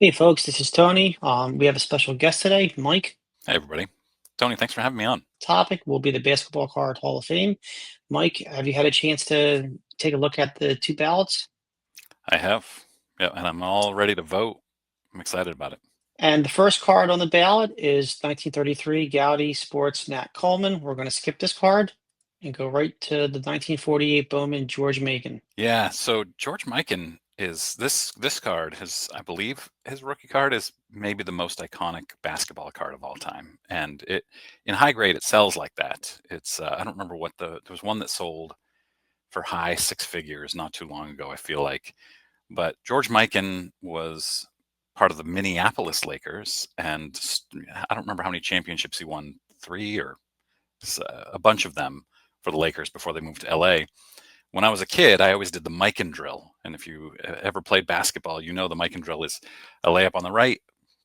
Hey folks, this is Tony. We have a special guest today, Mike. Hey, everybody. Tony, thanks for having me on. Topic will be the Basketball Card Hall of Fame. Mike, have you had a chance to take a look at the two ballots? I have. Yeah, and I'm all ready to vote. I'm excited about it. And the first card on the ballot is 1933 Gaudy Sports Nat Coleman. We're going to skip this card and go right to the 1948 Bowman George Macon. Yeah, so George Mikan is this card, I believe his rookie card is maybe the most iconic basketball card of all time. And it in high grade it sells like that. It's I don't remember what there was one that sold for high six figures not too long ago, I feel like. But George Mikan was part of the Minneapolis Lakers, and I don't remember how many championships he won, three or a bunch of them for the Lakers before they moved to LA. When I was a kid, I always did the Mikan drill. And if you ever played basketball, you know the Mikan drill is a layup on the right,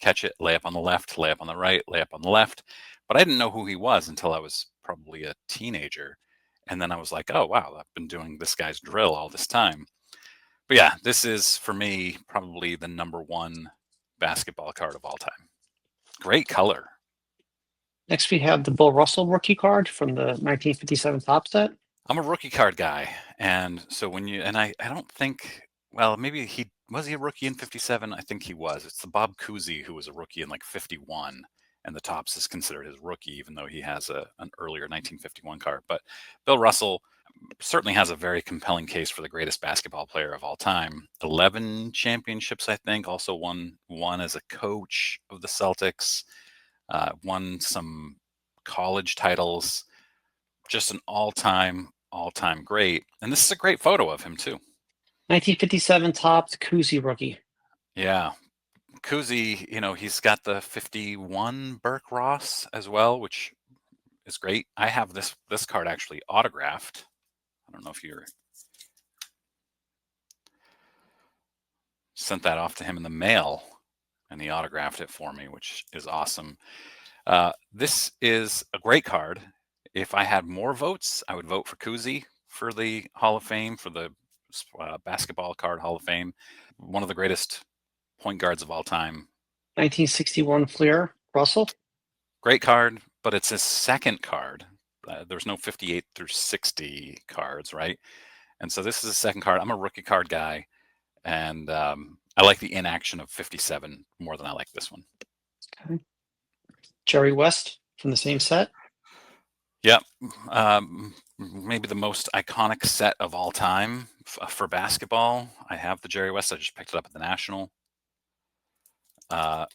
catch it, layup on the left, layup on the right, layup on the left. But I didn't know who he was until I was probably a teenager. And then I was like, oh, wow, I've been doing this guy's drill all this time. But yeah, this is for me probably the number one basketball card of all time. Great color. Next, we have the Bill Russell rookie card from the 1957 top set. I'm a rookie card guy, and so I don't think, well, maybe he a rookie in 57? I think he was. It's the Bob Cousy who was a rookie in like 51, and the Topps is considered his rookie, even though he has an earlier 1951 card. But Bill Russell certainly has a very compelling case for the greatest basketball player of all time. 11 championships, I think. Also won as a coach of the Celtics. Won some college titles. Just an all-time great. And this is a great photo of him too. 1957 Topps Cousy rookie. Yeah. Kuzi, he's got the 51 Burke Ross as well, which is great. I have this card actually autographed. I don't know if you sent that off to him in the mail, and he autographed it for me, which is awesome. This is a great card. If I had more votes, I would vote for Kuzi for the Hall of Fame, for the Basketball Card Hall of Fame. One of the greatest point guards of all time. 1961 Fleer Russell. Great card, but it's his second card. There's no 58 through 60 cards, right? And so this is a second card. I'm a rookie card guy, and I like the inaction of 57 more than I like this one. Okay. Jerry West from the same set. Yep. Maybe the most iconic set of all time for basketball. I have the Jerry West. I just picked it up at the National.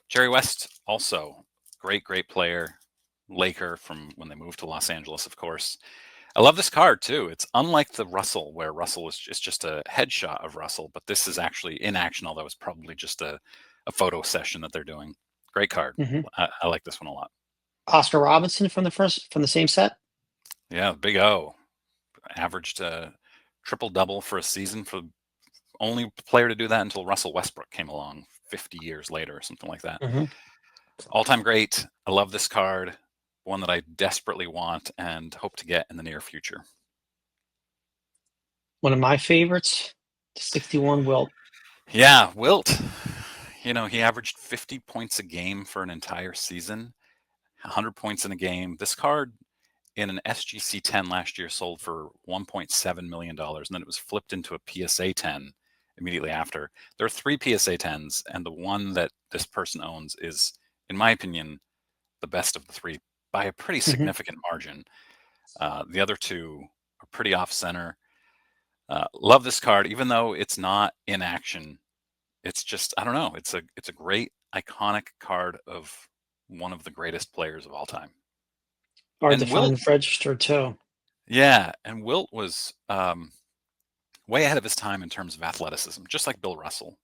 Jerry West, also great player, Laker from when they moved to Los Angeles, of course. I love this card too. It's unlike the Russell, where Russell is just a headshot of Russell, but this is actually in action, although it's probably just a photo session that they're doing. Great card. Mm-hmm. I like this one a lot. Oscar Robinson from the same set. Yeah, Big O averaged a triple double for a season, for only player to do that until Russell Westbrook came along 50 years later or something like that. Mm-hmm. All-time great. I love this card, one that I desperately want and hope to get in the near future. One of my favorites, 61 Wilt. Yeah, Wilt. He averaged 50 points a game for an entire season, 100 points in a game. This card in an SGC 10 last year sold for $1.7 million, and then it was flipped into a PSA 10 immediately after. There are 3 PSA 10s, and the one that this person owns is, in my opinion, the best of the 3 by a pretty significant margin. The other 2 are pretty off-center. Love this card, even though it's not in action. It's just, I don't know, it's a great iconic card of one of the greatest players of all time. Hard to And Wilt, find registered too. yeah, and Wilt was way ahead of his time in terms of athleticism, just like Bill Russell,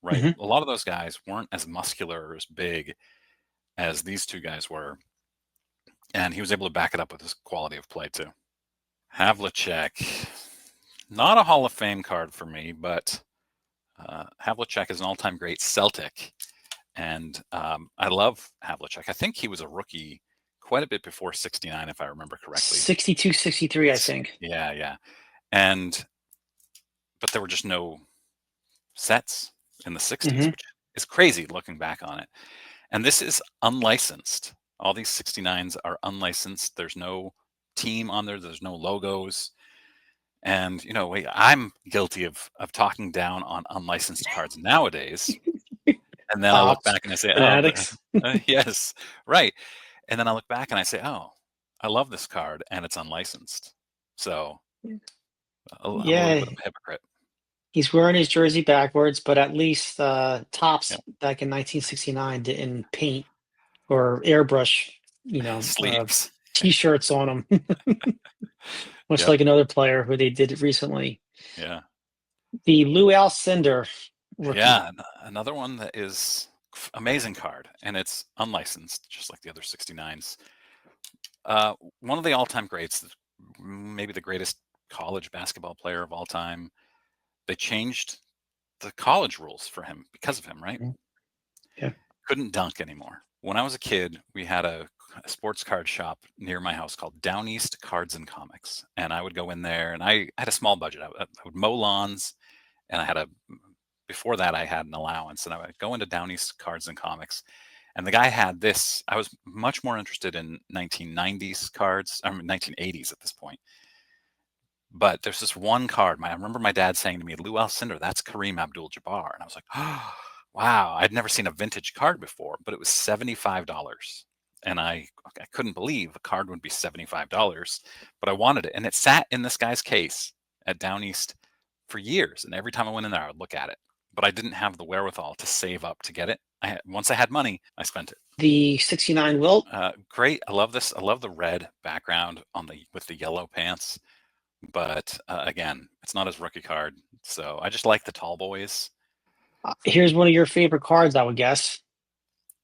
right? Mm-hmm. A lot of those guys weren't as muscular or as big as these 2 guys were, and he was able to back it up with his quality of play too. Havlicek, not a Hall of Fame card for me, but Havlicek is an all-time great Celtic, and I love Havlicek. I think he was a rookie quite a bit before 69, if I remember correctly. 62, 63, I think. Yeah. But there were just no sets in the 60s, Mm-hmm. which is crazy looking back on it. And this is unlicensed. All these 69s are unlicensed. There's no team on there. There's no logos. And I'm guilty of talking down on unlicensed cards nowadays. And then I look Pops, back and I say, oh, fanatics. yes, right. And then I look back and I say, oh, I love this card and it's unlicensed. So I'm a little Yeah, bit of a hypocrite. he's wearing his jersey backwards, but at least Tops Yep. back in 1969 didn't paint or airbrush, Sleeves. t-shirts on him, much Yep. like another player who they did recently. Yeah. The Lou Alcindor rookie. Yeah. Another one that is amazing card and it's unlicensed, just like the other 69s. One of the all-time greats, maybe the greatest college basketball player of all time. They changed the college rules for him because of him, right? Mhm. Yeah. Couldn't dunk anymore. When I was a kid, we had a sports card shop near my house called Down East Cards and Comics, and I would go in there, and I had a small budget. I would mow lawns, and before that I had an allowance, and I would go into Down East Cards and Comics, and the guy had this. I was much more interested in 1990s cards. I mean 1980s at this point. But there's this one card. I remember my dad saying to me, "Lou Alcindor, that's Kareem Abdul-Jabbar," and I was like, "Oh, wow!" I'd never seen a vintage card before, but it was $75, and I couldn't believe a card would be $75, but I wanted it, and it sat in this guy's case at Down East for years, and every time I went in there, I would look at it, but I didn't have the wherewithal to save up to get it. Once I had money, I spent it. The 69 Wilt. Great. I love this. I love the red background with the yellow pants. But again, it's not his rookie card, so I just like the tall boys. Here's one of your favorite cards, I would guess.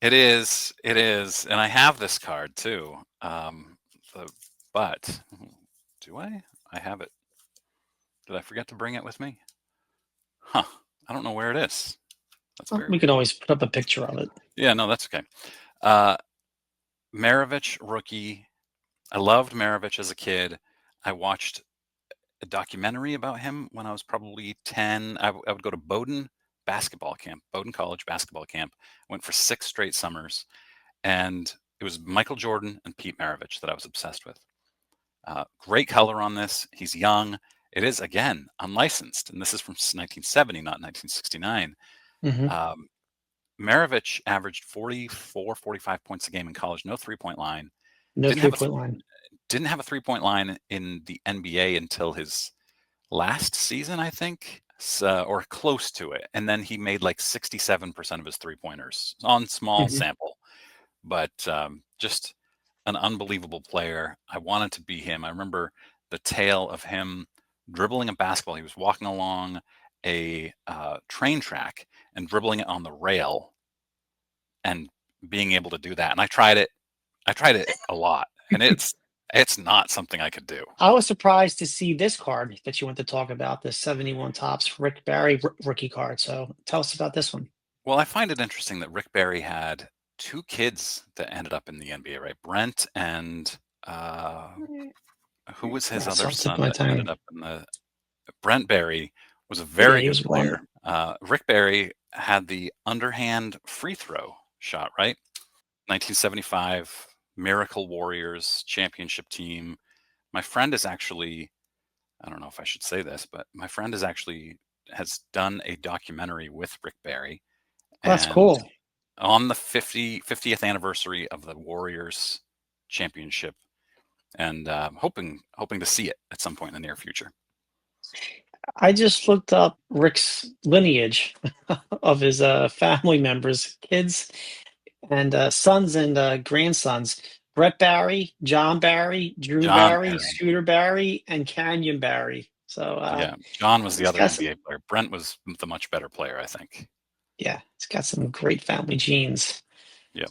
It is, and I have this card too. But do I? I have it. Did I forget to bring it with me? Huh? I don't know where it is. That's Well, very we can weird. always put up a picture of it. Yeah, no, that's okay. Uh, Maravich rookie. I loved Maravich as a kid. I watched a documentary about him when I was probably 10. I would go to Bowdoin basketball camp, Bowdoin College basketball camp. Went for 6 straight summers, and it was Michael Jordan and Pete Maravich that I was obsessed with. Great color on this. He's young. It is, again, unlicensed, and this is from 1970, not 1969. Hmm. Um, Maravich averaged 44, 45 points a game in college, no three-point line. No Didn't have a 3-point line. didn't have a three-point line in the NBA until his last season, I think, so, or close to it. And then he made like 67% of his three-pointers on small Hmm. sample, but just an unbelievable player. I wanted to be him. I remember the tale of him dribbling a basketball. He was walking along a train track and dribbling it on the rail and being able to do that. And I tried it. I tried it a lot, and it's not something I could do. I was surprised to see this card that you want to talk about, the 71 Tops Rick Barry rookie card. So tell us about this one. Well, I find it interesting that Rick Barry had 2 kids that ended up in the NBA, right? Brent and who was his That's other off the tip of son my that ended tongue. up in the Brent Barry was a Yeah, very he good was one. player. Rick Barry had the underhand free throw shot, right? 1975 Miracle Warriors championship team. My friend is actually, I don't know if I should say this, but my friend is actually has done a documentary with Rick Barry, Well, that's and cool. on the 50th anniversary of the Warriors championship, and hoping to see it at some point in the near future. I just looked up Rick's lineage of his family members, kids, and sons and grandsons. Brett Barry, John Barry, Drew John Barry, Barry. Scooter Barry, and Canyon Barry. So Yeah, John was the it's other got some, NBA player. Brent was the much better player, I think. yeah, it's got some great family genes. Yep.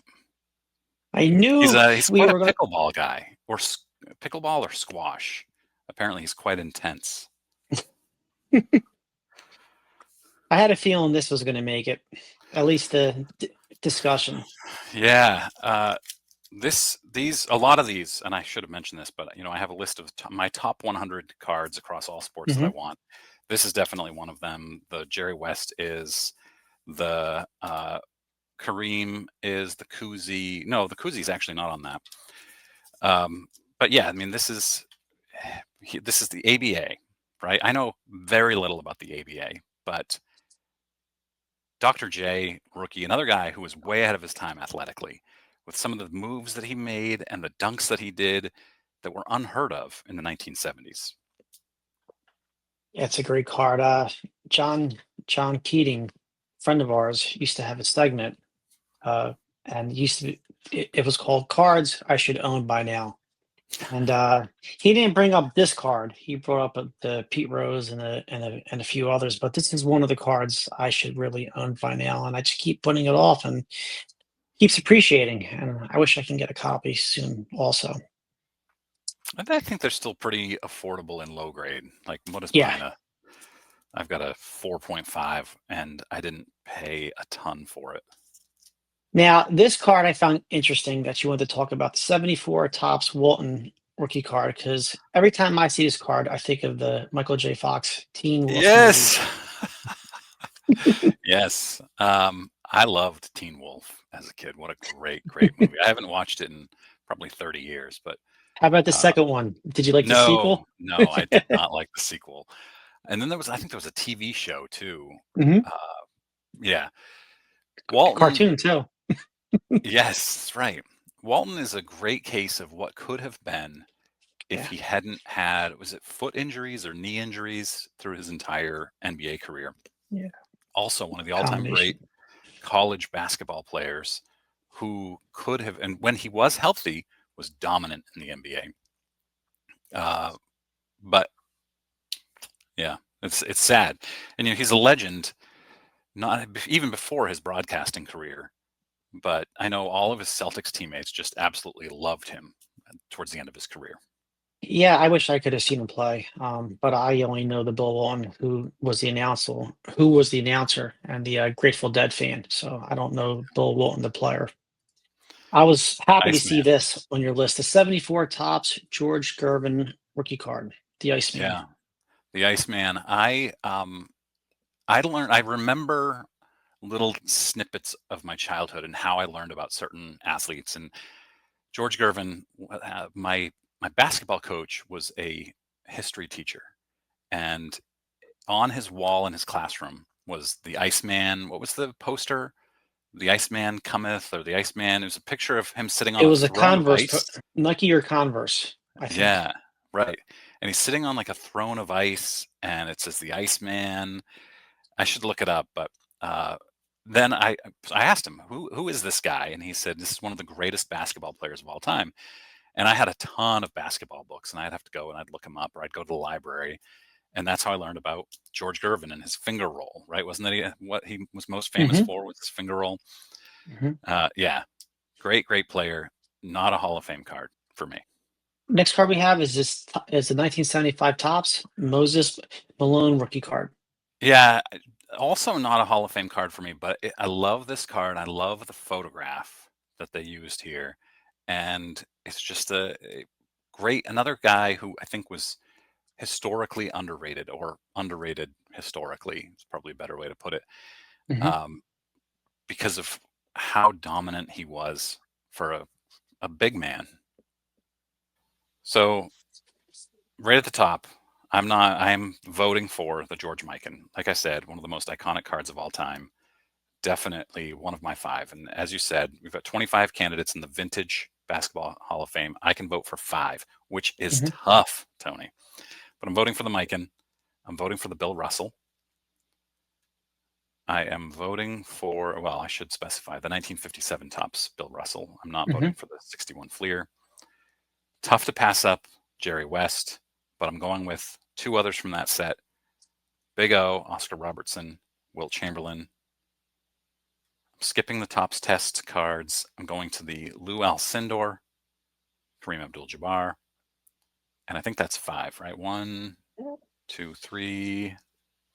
I knew He's we quite a were gonna. pickleball guy, or pickleball or squash. Apparently, he's quite intense. I had a feeling this was gonna make it, at least the discussion. Yeah. A lot of these, and I should have mentioned this, but I have a list of my top 100 cards across all sports that I Hmm. want. This is definitely one of them. The Jerry West is The Kareem is the Kuzi. No, the Kuzi is actually not on that. But yeah, I mean, this is the ABA, right? I know very little about the ABA, but Dr. J, rookie, another guy who was way ahead of his time athletically, with some of the moves that he made and the dunks that he did that were unheard of in the 1970s. Yeah, it's a great card. John John Keating, friend of ours, used to have a segment, uh, and it was called "Cards I Should Own by Now." And he didn't bring up this card. He brought up the Pete Rose and a few others, but this is one of the cards I should really own by now, and I just keep putting it off and keeps appreciating. And I wish I can get a copy soon, also. And I think they're still pretty affordable in low grade. Like, what is Yeah. mine? I've got a 4.5, and I didn't pay a ton for it. Now, this card I found interesting that you wanted to talk about the 74 Topps Walton rookie card because every time I see this card, I think of the Michael J. Fox Teen Wolf movie. Yes. Yes. I loved Teen Wolf as a kid. What a great, great movie. I haven't watched it in probably 30 years, but How about the uh, second one? Did you like the no, sequel? no, I did not like the sequel. And then I think there was a TV show too. Hmm. Uh, yeah. Walton, Cartoon too. yes, that's right. Walton is a great case of what could have been if Yeah, he hadn't had, was it foot injuries or knee injuries through his entire NBA career? yeah, Also, one of the all-time great combination. college basketball players who could have, and when he was healthy, was dominant in the NBA. But yeah, it's sad, and he's a legend, not even before his broadcasting career. But I know all of his Celtics teammates just absolutely loved him towards the end of his career. Yeah, I wish I could have seen him play, but I only know the Bill Walton who was the announcer, and the Grateful Dead fan. So I don't know Bill Walton, the player. I was happy to see Iceman, this on your list. The 74 Topps George Gervin rookie card, the Iceman. yeah, the Iceman. I remember little snippets of my childhood and how I learned about certain athletes. And George Gervin, my basketball coach was a history teacher, and on his wall in his classroom was the Iceman. What was the poster? The Iceman cometh, or the Iceman. It was a picture of him sitting It on a was a throne of ice. Nike or Converse, I think. Yeah, right. And he's sitting on like a throne of ice, and it says the Iceman. I should look it up, but uh, then I asked him who is this guy, and he said this is one of the greatest basketball players of all time. And I had a ton of basketball books, and I'd have to go and I'd look him up, or I'd go to the library, and that's how I learned about George Gervin and his finger roll. Right? Wasn't that what he was most famous Hmm. for? Was his finger roll? Hmm. Yeah, great player. Not a Hall of Fame card for me. Next card we have is the 1975 Topps Moses Malone rookie card. Yeah, also not a Hall of Fame card for me, but I love this card. I love the photograph that they used here, and it's just a great another guy who I think was historically underrated or underrated historically. It's probably a better way to put it, Hmm. um, because of how dominant he was for a big man. So right at the top, I'm voting for the George Mikan. Like I said, one of the most iconic cards of all time. Definitely one of my five. And as you said, we've got 25 candidates in the Vintage Basketball Hall of Fame. I can vote for five, which is Hmm. tough, Tony. But I'm voting for the Mikan. I'm voting for the Bill Russell. I am voting for, well, I should specify the 1957 Topps Bill Russell. I'm not Hmm. voting for the 61 Fleer. Tough to pass up Jerry West, but I'm going with two others from that set: Big O, Oscar Robertson, Wilt Chamberlain. I'm skipping the Topps Test cards. I'm going to the Lou Alcindor, Kareem Abdul-Jabbar, and I think that's five, right? One, two, three,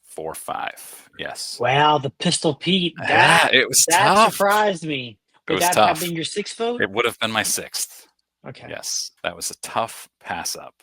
four, five. Yes. Wow, the Pistol Pete. Yeah, it was That tough. surprised me. It Would was that have tough. been your sixth vote? It would have been my sixth. Okay. Yes, that was a tough pass up.